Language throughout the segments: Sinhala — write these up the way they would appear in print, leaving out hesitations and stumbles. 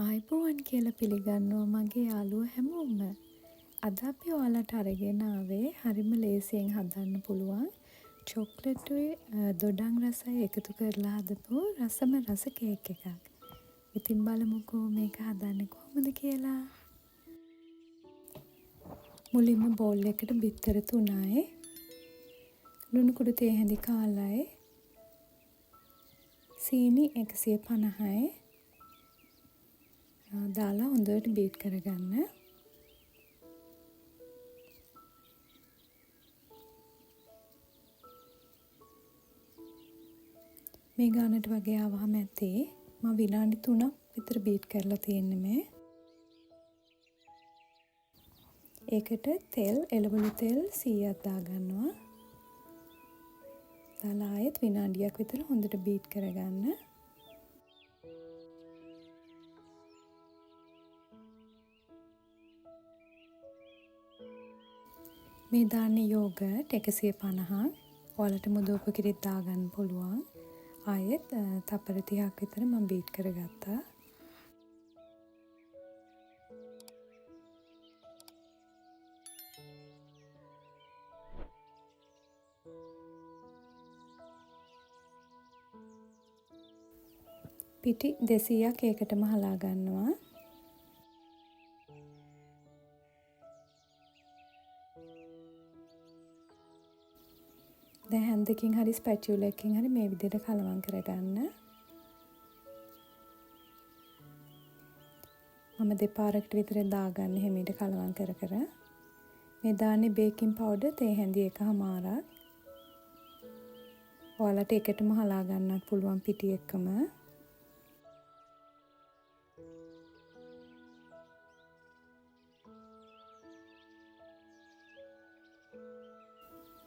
ආයිබෝවන් කියලා පිළිගන්නවා මගේ යාළුවෝ හැමෝම. අද අපි ඔයාලට අරගෙන ආවේ හරිම ලේසියෙන් හදන්න පුළුවන් චොක්ලට්ුයි දොඩම් රසයි එකතු කරලා හදපු රසම රස කේක් එකක්. ඉතින් බලමුකෝ මේක හදන්නේ කොහොමද කියලා. මුලින්ම බෝල් එකට බිත්තර 3යි, ලුණු කුඩු තේ හැඳි කාලයි, සීනි 150යි දාලා හොඳට බීට් කරගන්න. මේ ගානට වගේ ආවහම ඇති මම විනාඩි 3ක් විතර බීට් කරලා තියෙන්නේ මේ. ඒකට තෙල්, එළවලු තෙල් 100ක් දාගන්නවා. දාලා ආයෙත් විනාඩියක් විතර හොඳට බීට් කරගන්න. මේ දාන්නේ යෝගට් 150ක්. ඔයාලට මුදෝප කිරිත් දාගන්න පුළුවන්. ආයෙත් තප්පර 30ක් විතර මම බීට් කරගත්තා. පිටි 200ක් ඒකටම හලා ගන්නවා. දැන් හැන්දකින් හරි ස්පැචුලා එකකින් හරි මේ විදිහට කලවම් කරගන්න. මම දෙපාරකට විතර දාගන්න හැමීට කලවම් කර කර. මේ දාන්නේ බේකින් පවුඩර් තේ හැඳි 1/4ක්. ඔයාලට එකටම හලා ගන්නත් පුළුවන් පිටි එක්කම.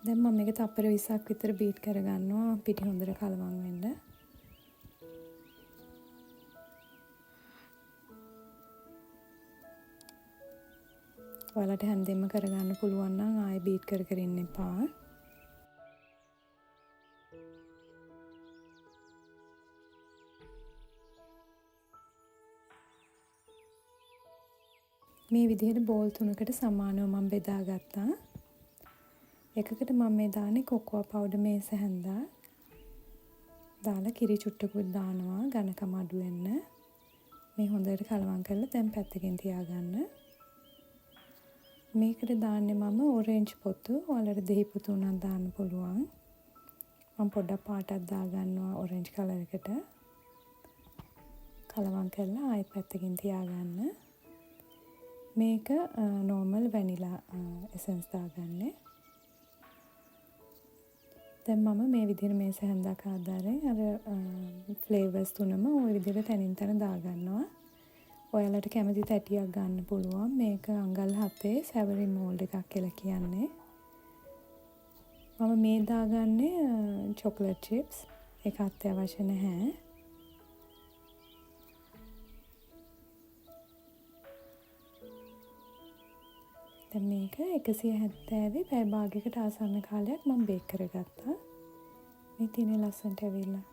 දැන් මම මේක තප්පර 20ක් විතර බීට් කරගන්නවා පිටි හොඳට කලවම් වෙන්න. ඔයාලට හැන්දෙන්න කරගන්න පුළුවන් නම් ආයෙ බීට් කර කර ඉන්න එපා. මේ විදිහට බෝල් 3කට සමානව මම බෙදාගත්තා. එකකට මම මේ දාන්නේ කොකෝ පවුඩර් මේස හැන්දා. දාලා කිරි චුට්ටකුත් දානවා ඝනකම අඩු වෙන්න. මේ හොඳට කලවම් කරලා දැන් පැත්තකින් තියාගන්න. මේකට දාන්නේ මම ඔරෙන්ජ් පොතු. ඔයාලට දෙහි පොතු උනත් දාන්න පුළුවන්. මම පොඩ්ඩක් පාටක් දාගන්නවා ඔරෙන්ජ් කලර් එකට. කලවම් කරලා ආයෙත් පැත්තකින් තියාගන්න. මේක නෝමල් වැනිලා එසන්ස් දාගන්නේ. දැන් මම මේ විදිහට මේස හැන්දක් ආදාරෙන් අර ෆ්ලේවර්ස් තුනම ওই විදිහට තනින් තන දාගන්නවා. ඔයාලට කැමති තැටියක් ගන්න පුළුවන්. මේක අඟල් 7 සැවරි මෝල්ඩ් එකක් කියලා කියන්නේ. මම මේ දාගන්නේ චොක්ලට් චිප්ස්. ඒක අත්‍යවශ්‍ය නැහැ. දැන් මේක 170 පැය භාගයකට ආසන්න කාලයක් මම බේක් කරගත්තා. මේ තිනේ ලස්සනට ඇවිල්ලා.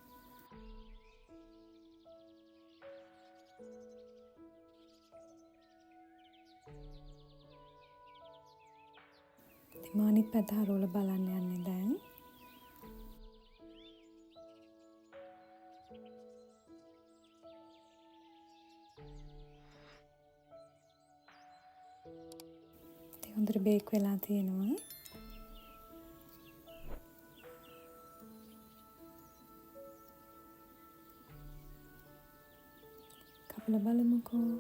ඉතින් මානිත් පැත්ත හරවලා බලන්න යන්නේ දැන්. හොඳට බේක් වෙලා තියෙනවා. කපලා බලමුකෝ.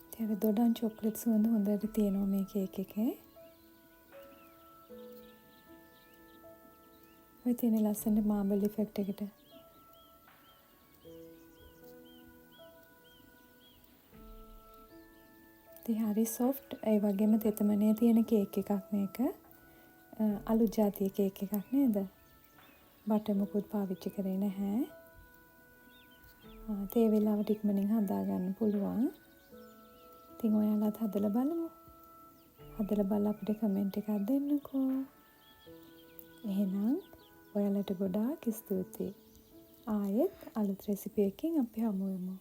ඉතින් දොඩම් චොක්ලට් සුවඳ හොඳට තියෙනවා මේ කේක් එකේ. ඔය තියෙන ලස්සන මාබල් ඉෆෙක්ට් එකට. හරි සොෆ්ට් ඒ වගේම තෙතමනේ තියෙන කේක් එකක් මේක. අලු ජාතිය කේක් එකක් නේද? බටර් මුකුත් පාවිච්චි කරේ නැහැ. තේ වෙලාවට ඉක්මනින් හදා ගන්න පුළුවන්. ඉතින් ඔයාලත් හදලා බලමු. හදලා බලලා අපිට කමෙන්ට් එකක් දෙන්නකෝ. එහෙනම් ඔයාලට ගොඩාක් ස්තුතියි. ආයෙත් අලුත් රෙසිපි එකකින් අපි හමු වෙමු.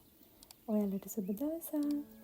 ඔයාලට සුබ දවසක්.